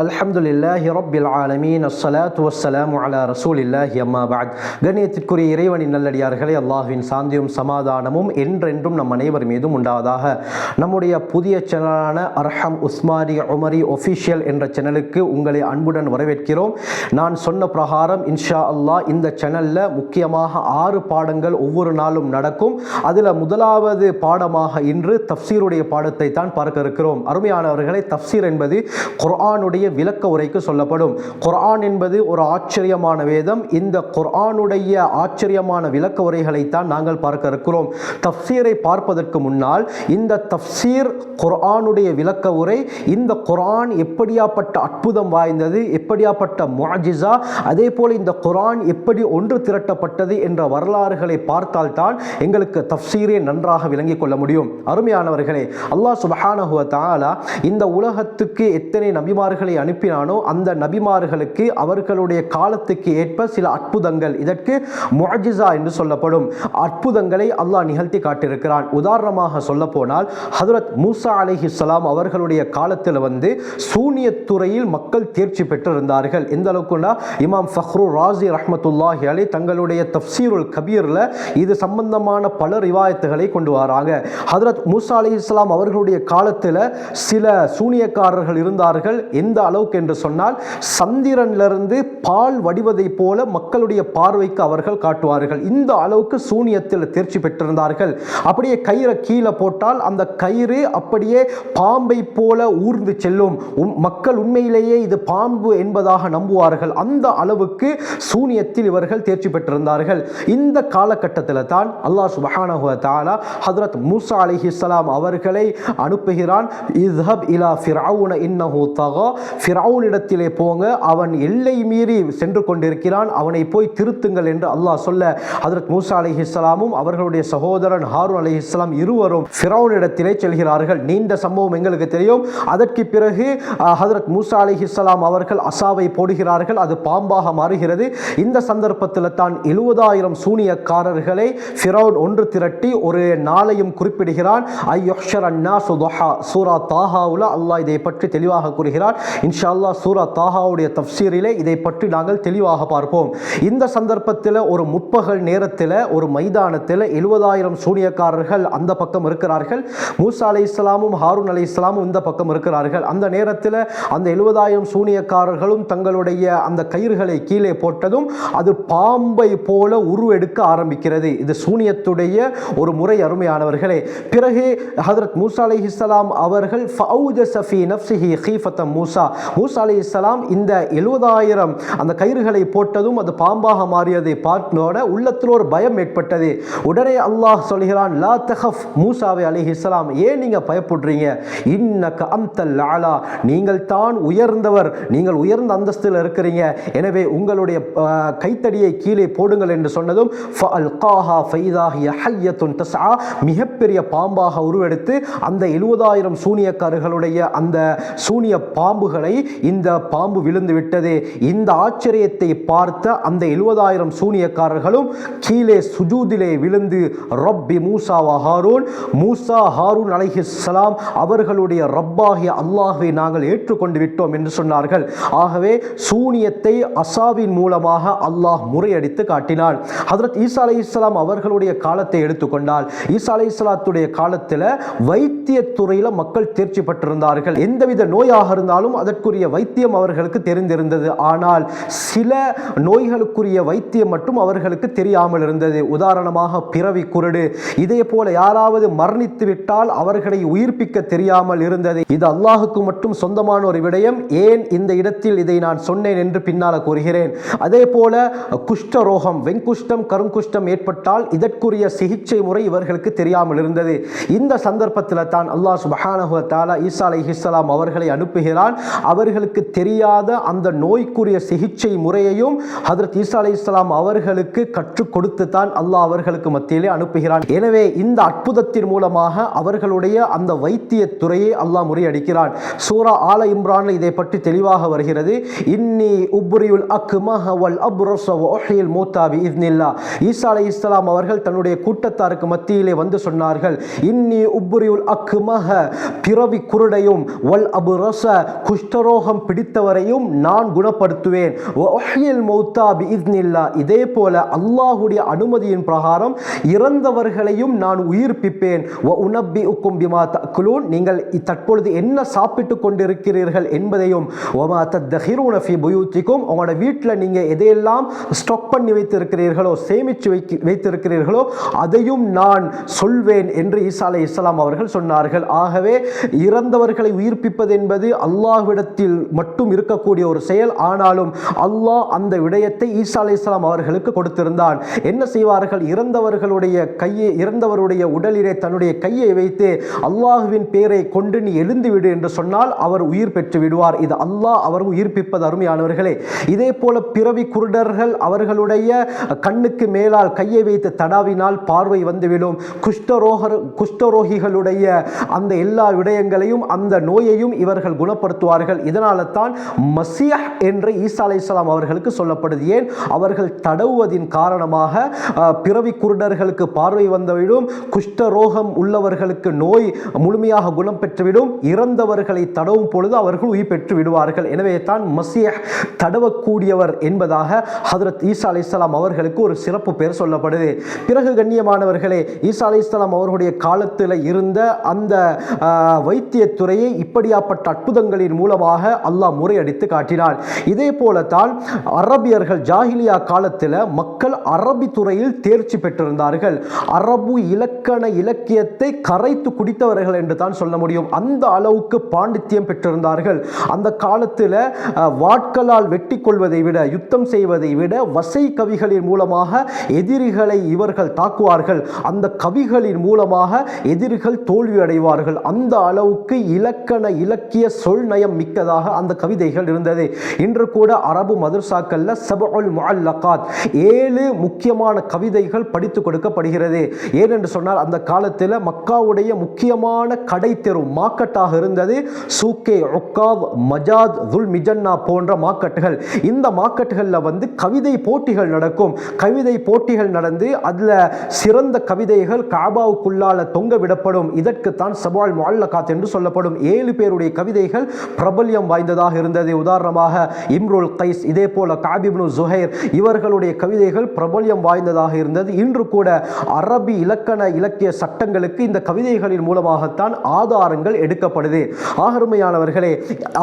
அல்ஹம்துலில்லாஹி ரப்பில் ஆலமீன் அஸ்ஸலாத்து வஸ்ஸலாமு அலா ரசூலில்லாஹி அம்மா பஅத். கண்ணியத்திற்குரிய இறைவனின் நல்லடியார்களே, அல்லாஹ்வின் சாந்தியும் சமாதானமும் என்றென்றும் நம் அனைவர் மீதும் உண்டாவதாக. நம்முடைய புதிய சேனலான அர்ஹம் உஸ்மானி உமரி ஒஃபிஷியல் என்ற சேனலுக்கு உங்களை அன்புடன் வரவேற்கிறோம். நான் சொன்ன பிரகாரம் இன்ஷா அல்லாஹ் இந்த சேனலில் முக்கியமாக 6 பாடங்கள் ஒவ்வொரு நாளும் நடக்கும். அதில் முதலாவது பாடமாக இன்று தஃப்சீருடைய பாடத்தை தான் பார்க்க இருக்கிறோம். அருமையானவர்களை, தஃப்சீர் என்பது குர்ஆனுடைய விளக்க உரைக்கு சொல்லப்படும். குர்ஆன் என்பது ஒரு ஆச்சரியமான வேதம். இந்த குர்ஆனுடைய ஆச்சரியமான விளக்க உரைகளை தான் நாங்கள் பார்க்க இருக்கிறோம். தஃப்சீரை பார்ப்பதற்கு முன்னால் இந்த தஃப்சீர் குர்ஆனுடைய விளக்க உரை, இந்த குர்ஆன் எப்படியாப்பட்ட அற்புதம் வாய்ந்தது, எப்படியாப்பட்ட முஅஜிஸா, அதே போல இந்த குர்ஆன் எப்படி ஒன்று திரட்டப்பட்டது என்ற வரலாறுகளை பார்த்தால்தான் எங்களுக்கு தஃப்சீரை நன்றாக விளங்கிக் கொள்ள முடியும். அருமையானவர்களே, அல்லாஹ் சுப்ஹானஹு வ தஆலா இந்த உலகத்துக்கு எத்தனை நபிமார்களை அனுப்பினானோ அந்த நபிமார்களுக்கு அவர்களுடைய காலத்துக்கு ஏற்ப சில அற்புதங்கள், இதற்கு முஅஜிஸா என்று சொல்லப்படும் அற்புதங்களை அல்லாஹ் நிகழ்த்தி காட்டியிருக்கிறான். உதாரணமாக சொல்ல போனால் ஹஜ்ரத் மூசா அலைஹிஸ்ஸலாம் அவர்களுடைய காலத்தில் சூனியத்துறையில் மக்கள் தேர்ச்சி பெற்றிருந்தார்கள். எந்த அளவுக்குன்னா இமாம் ஃபக்ரு ராசி ரஹ்மத்துல்லாஹி அலைஹி தங்களுடைய தஃப்சீருல் கபீரில் இது சம்பந்தமான பல ரிவாயத்துகளை கொண்டு வராங்க. ஹஜ்ரத் மூசா அலைஹிஸ்ஸலாம் அவர்களுடைய காலத்தில் சில சூனியக்காரர்கள் இருந்தார்கள். எந்த அளவுக்கு என்று சொன்னால், சந்திரனிலிருந்து பால் வடிவதை போல மக்களுடைய பார்வைக்கு அவர்கள் காட்டுவார்கள். இந்த அளவுக்கு சூனியத்தில் தேர்ச்சி பெற்றிருந்தார்கள். அப்படியே கயிறை கீழே போட்டால் அந்த கயிறு அப்படியே பாம்பை போல ஊர்ந்து செல்லும். மக்கள் உண்மையிலேயே இது பாம்பு என்பதாக நம்புவார்கள். அந்த அளவுக்கு சூனியத்தில் இவர்கள் தேர்ச்சி பெற்றிருந்தார்கள். இந்த காலகட்டத்தில் தான் அல்லாஹ் சுப்ஹானஹு வ தஆலா ஹஜ்ரத் மூசா அலைஹிஸ்ஸலாம் அவர்களை அனுப்புகிறான். இஸ்ஹப் இலா ஃபிர்அவுன இன்னஹு தகா, ஃபிர்அவுனிடத்திலே போங்க, அவன் எல்லை மீறி சென்று கொண்டிருக்கிறான், அவனை போய் திருத்துங்கள் என்று அல்லாஹ் சொல்ல, ஹஜ்ரத் மூசா அலைஹிஸ்ஸலாமும் அவர்களுடைய சகோதரன் ஹாரூன் அலைஹிஸ்ஸலாம் இருவரும் ஃபிர்அவுனிடத்திலே செல்கிறார்கள். நீண்ட சம்பவம் எங்களுக்கு தெரியும். அதற்கு பிறகு ஹஜ்ரத் மூசா அலைஹிஸ்ஸலாம் அவர்கள் அசாவை போடுகிறார்கள், அது பாம்பாக மாறுகிறது. இந்த சந்தர்ப்பத்தில் தான் 70,000 சூனியக்காரர்களை ஃபிர்அவுன் ஒன்று திரட்டி ஒரு நாளையும் குறிப்பிடுகிறான். ஐயுஹ்ஷர் அன்னாஸு துஹா, சூரா தாஹாவுல அல்லாஹ் இதை பற்றி தெளிவாக கூறுகிறார். இன்ஷா அல்லாஹ் சூரா தாஹாவுடைய தஃப்சீரிலே இதை பற்றி நாங்கள் தெளிவாக பார்ப்போம். இந்த சந்தர்ப்பத்தில் ஒரு முற்பகல் நேரத்தில் ஒரு மைதானத்தில் 70,000 சூனியக்காரர்கள் அந்த பக்கம் இருக்கிறார்கள். மூசா அலைஹிஸ்ஸலாமும் ஹாரூன் அலைஹிஸ்ஸலாமும் இந்த பக்கம் இருக்கிறார்கள். அந்த நேரத்தில் அந்த 70,000 சூனியக்காரர்களும் தங்களுடைய அந்த கயிறுகளை கீழே போட்டதும் அது பாம்பை போல உருவெடுக்க ஆரம்பிக்கிறது. இது சூனியத்துடைய ஒரு முறை. அருமையானவர்களே, பிறகு ஹஜ்ரத் மூசா அலைஹிஸ்ஸலாம் அவர்கள் ஃபஅவுஜஸ ஃபீ நஃப்ஸிஹி கீஃபத்தன் மூசா, மூசா அலைஹிஸ்ஸலாம் இந்த 70,000 அந்த கயிறுகளை போட்டதும் அது பாம்பாக மாறியதை பார்த்தோட உள்ளத்தில் ஒரு பயம் ஏற்பட்டது. உடனே அல்லாஹ் சொல்கிறான், லா தஹஃப், மூசாவே அலைஹிஸ்ஸலாம், ஏன் நீங்க பயப்படுறீங்க? இன்னக அன்தல் அலா, நீங்கள் தான் உயர்ந்தவர், நீங்கள் உயர்ந்த அந்தஸ்தில் இருக்கிறீங்க, எனவே உங்களுடைய கைத்தடியை கீழே போடுங்கள் என்று சொன்னதும் ஃபஅல்காஹா ஃபைதா ஹிய ஹய்யத்துன் தஸ்ஆ, மிகப்பெரிய பாம்பாக உருவெடுத்து அந்த 70,000 சூனியக்காரர்களுடைய அந்த சூனிய பாம்புகளை இந்த பாம்பு விழுந்து விட்டது. இந்த ஆச்சரியத்தை பார்த்த அந்த 70,000 சூனியக்காரர்களும் கீழே சுஜூதிலே விழுந்து ரப்பி மூசா வ ஹாரூன், மூசா ஹாரூன் அலைஹிஸ்ஸலாம் அவர்களுடைய ரப்பாகிய அல்லாஹ்வை நாங்கள் ஏற்றுக்கொண்டு விட்டோம் என்று சொன்னார்கள். ஆகவே சூனியத்தை அசாவின் மூலமாக அல்லாஹ் முறையடித்து காட்டினான். ஹஜ்ரத் ஈசா அலைஹிஸ்ஸலாம் அவர்களுடைய காலத்தை எடுத்துக்கொண்டால், ஈசா அலைஹிஸ்ஸலாத்துடைய காலத்தில் வைத்தியத்துறையில் மக்கள் தேர்ச்சி பெற்றிருந்தார்கள். எந்தவித நோயாக இருந்தாலும் அதற்குரிய வைத்தியம் அவர்களுக்கு தெரிந்திருந்தது. ஆனால் சில நோய்களுக்குரிய வைத்தியம் மட்டும் அவர்களுக்கு தெரியாமல் இருந்தது. உதாரணமாக பிறவி குருடு, இதே போல யாராவது மரணித்து விட்டால் அவர்களை உயிர்ப்பிக்க தெரியாமல் இருந்தது. இது அல்லாஹுக்கு மட்டும் சொந்தமான ஒரு விடயம். ஏன் இந்த இடத்தில் இதை நான் சொன்னேன் என்று பின்னால் கூறுகிறேன். அதே போல குஷ்ட ரோகம், வெண்குஷ்டம், கருங்குஷ்டம் ஏற்பட்டால் இதற்குரிய சிகிச்சை முறை இவர்களுக்கு தெரியாமல் இருந்தது. இந்த சந்தர்ப்பத்தில் தான் அல்லாஹ் சுப்ஹானஹு வ தஆலா ஈசா அலைஹிஸ்ஸலாம் அவர்களை அனுப்புகிறான். அவர்களுக்கு தெரியாத அந்த நோய்க்குரிய சிகிச்சை முறையையும் ஹஜ்ரத் ஈசா அலைஹிஸ்ஸலாம் அவர்களுக்கு கற்றுக் கொடுத்து தான் அல்லாஹ் அவர்களுக்கு மத்தியிலே அனுப்புகிறான். எனவே இந்த அற்புதத்தின் மூலமாக அவர்களுடைய அந்த வைத்திய துறையை அல்லாஹ் முறியடிக்கிறான். சூரா ஆல இம்ரான்ல இதை பற்றி தெளிவாக வருகிறது. இன்னி உப்ரியுல் அக்மஹ வல் அப்ரஸ வ உஹ்யில் மூத்தா பிஇذنில்லாஹ். ஈசா அலைஹிஸ்ஸலாம் அவர்கள் தன்னுடைய கூட்டத்தாருக்கு மத்தியிலே வந்து சொன்னார்கள், இன்னி உப்ரியுல் அக்மஹ, பிறவி குருடையும், வல் அப்ரஸ, குஷ்ட குஷ்டரோகம் பிடித்தவரையும் நான் குணப்படுத்துவேன். இதே போல அல்லாஹுடைய அனுமதியின் பிரகாரம் இறந்தவர்களையும் நான் உயிர்ப்பிப்பேன். நீங்கள் தற்பொழுது என்ன சாப்பிட்டுக் கொண்டிருக்கிறீர்கள் என்பதையும் உங்களோட வீட்டில் நீங்க எதையெல்லாம் ஸ்டாக் பண்ணி வைத்திருக்கிறீர்களோ, சேமித்து வைத்திருக்கிறீர்களோ அதையும் நான் சொல்வேன் என்று ஈசா அலைஹிஸ்ஸலாம் அவர்கள் சொன்னார்கள். ஆகவே இறந்தவர்களை உயிர்ப்பிப்பது என்பது அல்லாஹ்விடத்தில் மட்டும் இருக்கக்கூடிய ஒரு செயல். ஆனாலும் அல்லாஹ் அந்த விடயத்தை ஈசா அலைஹிஸ்ஸலாம் அவர்களுக்கு கொடுத்திருந்தான். என்ன செய்வார்கள்? இறந்தவருடைய உடலிலே தன்னுடைய கையை வைத்து அல்லாஹ்வின் பேரை கொண்டு நீ எழுந்து விடு என்று சொன்னால் அவர் உயிர் பெற்று விடுவார். இது அல்லாஹ் அவர் உயிர்ப்பிப்பது. அருமையானவர்களே, இதே போல பிறவி குருடர்கள் அவர்களுடைய கண்ணுக்கு மேலால் கையை வைத்து தடாவினால் பார்வை வந்துவிடும். குஷ்டரோகிகளுடைய அந்த எல்லா விடயங்களையும் அந்த நோயையும் இவர்கள் குணப்படுத்துவார்கள். இதனால தான் மஸீஹ் என்று ஈசா அலைஹிஸ்ஸலாம் அவர்களுக்கு சொல்லப்படுது. ஏன்? அவர்கள் தடவுவதின் காரணமாக பிறவி குருடர்களுக்கு பார்வை வந்துவிடும், குஷ்டரோகம் உள்ளவர்களுக்கு நோய் முழுமையாக குணம் பெற்றுவிடும், இறந்தவர்களை தடவும் பொழுது அவர்கள் உயிர் பெற்று விடுவார்கள். எனவே தான் மஸீஹ் தடவக்கூடியவர் என்பதாக ஹஜ்ரத் ஈசா அலைஹிஸ்ஸலாம் அவர்களுக்கு ஒரு சிறப்பு பெயர் சொல்லப்படுது. பிறகு கண்ணியமானவர்களே, ஈசா அலைஹிஸ்ஸலாம் அவர்களுடைய காலத்தில் இருந்த அந்த வைத்தியத்துறையை இப்படியாப்பட்ட அற்புதங்களின் மூலமாக அல்லாஹ் முறையடித்து காட்டினான். இதே போலத்தான் அரபியர்கள் ஜாஹிலியா காலத்தில் மக்கள் அரபி துறையில் தேர்ச்சி பெற்றிருந்தார்கள். அரபு இலக்கண இலக்கியத்தை கரைத்து குடித்தவர்கள் என்று தான் சொல்ல முடியும். அந்த அளவுக்கு பாண்டித்யம் பெற்றிருந்தார்கள். அந்த காலத்தில் வாட்களால் வெட்டி கொள்வதை விட, யுத்தம் செய்வதை விட வசை கவிகளின் மூலமாக எதிரிகளை இவர்கள் தாக்குவார்கள். அந்த கவிகளின் மூலமாக எதிரிகள் தோல்வி அடைவார்கள். அந்த அளவுக்கு இலக்கண இலக்கிய சொல் நயம் மிக்கதாக அந்த கவிதைகள் இருந்தது. இன்று கூட அரபு மதர்சாக்கள்ல சபஉல் முஅல்லகாத் 7 முக்கியமான கவிதைகள் படித்து கொடுக்கப்படுகிறது. ஏனென்று சொன்னால் அந்த காலத்தில் மக்காவுடைய முக்கியமான கடை தெரு மார்க்கெட்டாக இருந்தது சூக்கே உக்காவ், மஜாத், துல் மிஜன்னா போன்ற மார்க்கெட்டுகள். இந்த மார்க்கெட்டுகளில் வந்து கவிதை போட்டிகள் நடக்கும். கவிதை போட்டிகள் நடந்து அதில் சிறந்த கவிதைகள் காபாவுக்குள்ளால தொங்க விடப்படும். இதற்குத்தான் சபுல் முஅல்லகாத் என்று சொல்லப்படும். 7 பேருடைய கவிதைகள் பிரபல்யம் வாய்ந்ததாக இருந்தது. உதாரணமாக இம்ருல் கைஸ், இதே போல கஅப் இப்னு ஸுஹைர் இவர்களுடைய கவிதைகள் பிரபல்யம் வாய்ந்ததாக இருந்தது. இன்று கூட அரபி இலக்கண இலக்கிய சட்டங்களுக்கு இந்த கவிதைகளின் மூலமாகத்தான் ஆதாரங்கள் எடுக்கப்படுது. ஆகருமையானவர்களே,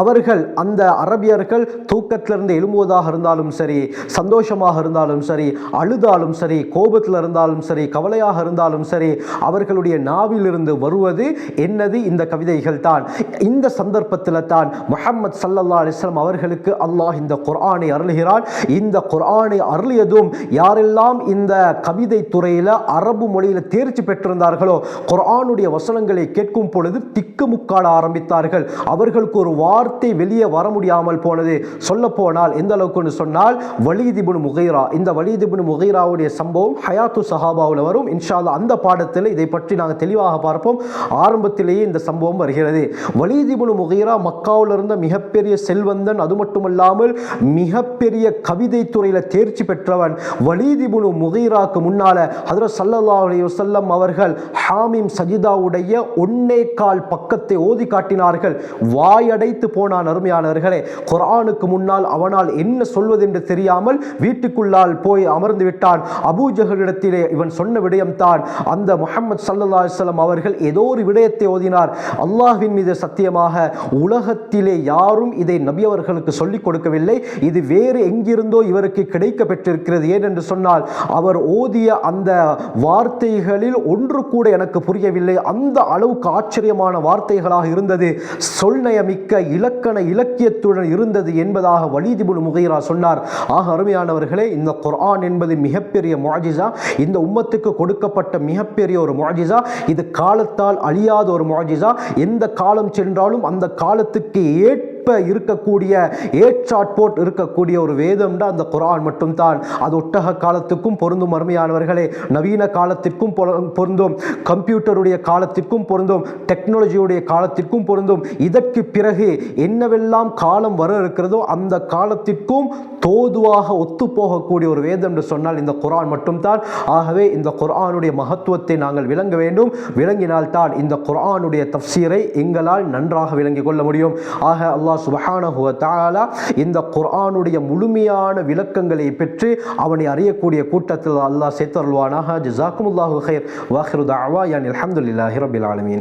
அவர்கள் அந்த அரபியர்கள் தூக்கத்திலிருந்து எழும்புவதாக இருந்தாலும் சரி, சந்தோஷமாக இருந்தாலும் சரி, அழுதாலும் சரி, கோபத்தில் இருந்தாலும் சரி, கவலையாக இருந்தாலும் சரி, அவர்களுடைய நாவிலிருந்து வருவது என்னது? இந்த கவிதைகள் தான். இந்த சந்தர்ப்பத்தில் தான் முஹம்மது ஸல்லல்லாஹு அலைஹி வஸல்லம் அவர்களுக்கு அல்லாஹ் இந்த குர்ஆனை அருளுகிறான். இந்த குர்ஆனை அருளியதும் யாரெல்லாம் இந்த கவிதை துறையில் அரபு மொழியில் தேர்ச்சி பெற்றிருந்தார்களோ, குர்ஆனுடைய வசனங்களை கேட்கும் பொழுது திக்குமுக்காட ஆரம்பித்தார்கள். அவர்களுக்கு ஒரு வார்த்தை வெளியே வர முடியாமல் போனது. சொல்ல போனால் எந்த அளவுக்கு சொன்னால், வலீத் இப்னு முகைரா, இந்த வலீத் இப்னு முகைராவுடைய சம்பவம் ஹயாத்து சஹாபாவில் வரும். இன்ஷா அல்லாஹ் அந்த பாடத்தில் இதை பற்றி நாங்கள் தெளிவாக பார்ப்போம். ஆரம்பத்திலேயே இந்த சம்பவம் வருகிறது. வலீத் இப்னு முகைரா மக்காவில் இருந்த மிகப்பெரிய செல்வந்தன். அது மட்டுமல்லாமல் மிகப்பெரிய கவிதை துறையில் தேர்ச்சி பெற்றவன். வலீத் இப்னு முகைராக்கு முன்னால ஹஜ்ரத் ஸல்லல்லாஹு அலைஹி வஸல்லம் அவர்கள் ஹாமீம் சஜிதாவுடைய 1.25 பக்கத்தை ஓதி காட்டினார்கள். வாயடைத்து போனான். அருமையானவர்களே, குர்ஆனுக்கு முன்னால் அவனால் என்ன சொல்வதென்று தெரியாமல் வீட்டுக்குள்ளால் போய் அமர்ந்து விட்டான். அபூஜஹலிடத்திலே இவன் சொன்ன விடயம்தான். அந்த முஹம்மது ஸல்லல்லாஹு அலைஹி வஸல்லம் அவர்கள் ஏதோ ஒரு விடயத்தை ஓதினார். அல்லாஹ்வின் மீது சத்தியமாக உலகத்திலே யாரும் இதை நபி அவர்களுக்கு சொல்லிக் கொடுக்கவில்லை. இது வேறு எங்கிருந்தோ இவருக்கு கிடைக்க பெற்றிருக்கிறது. ஏனென்று சொன்னால் அவர் ஓதிய அந்த வார்த்தைகளில் ஒன்று கூட எனக்கு புரியவில்லை. அந்த அளவுக்கு ஆச்சரியமான வார்த்தைகளாக இருந்தது. சொல்நயமிக்க இலக்கண இலக்கியத்துடன் இருந்தது என்பதாக வலீத் இப்னு முகைரா சொன்னார். ஆக அருமையானவர்களே, இந்த குர்ஆன் என்பது மிகப்பெரிய முஅஜிஸா. இந்த உம்மத்துக்கு கொடுக்கப்பட்ட மிகப்பெரிய ஒரு முஅஜிஸா. இது காலத்தால் அழியாத ஒரு முஅஜிஸா. எந்த காலம் சென்றாலும் அந்த காலத்துக்கு இருக்கக்கூடிய ஏற்றாற்போட் இருக்கக்கூடிய ஒரு வேதம் தான் அந்த குர்ஆன் மட்டும் தான். அது ஒட்டக காலத்துக்கும் பொருந்தும். அருமையானவர்களே, நவீன காலத்திற்கும் பொருந்தும், கம்ப்யூட்டருடைய காலத்திற்கும் பொருந்தும், டெக்னாலஜியுடைய காலத்திற்கும் பொருந்தும். இதற்கு பிறகு என்னவெல்லாம் காலம் வர இருக்கிறதோ அந்த காலத்திற்கும் தோதுவாக ஒத்து போகக்கூடிய ஒரு வேதம் என்று சொன்னால் இந்த குர்ஆன் மட்டும் தான். ஆகவே இந்த குர்ஆனுடைய மகத்துவத்தை நாங்கள் விளங்க வேண்டும். விளங்கினால்தான் இந்த குர்ஆனுடைய தஃப்சீரை எங்களால் நன்றாக விளங்கிக் கொள்ள முடியும். ஆக அல்லாஹ் அல்லாஹ் சுப்ஹானஹு வ தஆலா இந்த குர்ஆனுடைய முழுமையான விளக்கங்களை பெற்று அவனை அறியக்கூடிய கூட்டத்தில் அல்லாஹ் சேர்த்தருள்வானாக. ஜஸாக்குமுல்லாஹு கைர். வாஹிரு தஅவானா அல்ஹம்துலில்லாஹி ரப்பில் ஆலமீன்.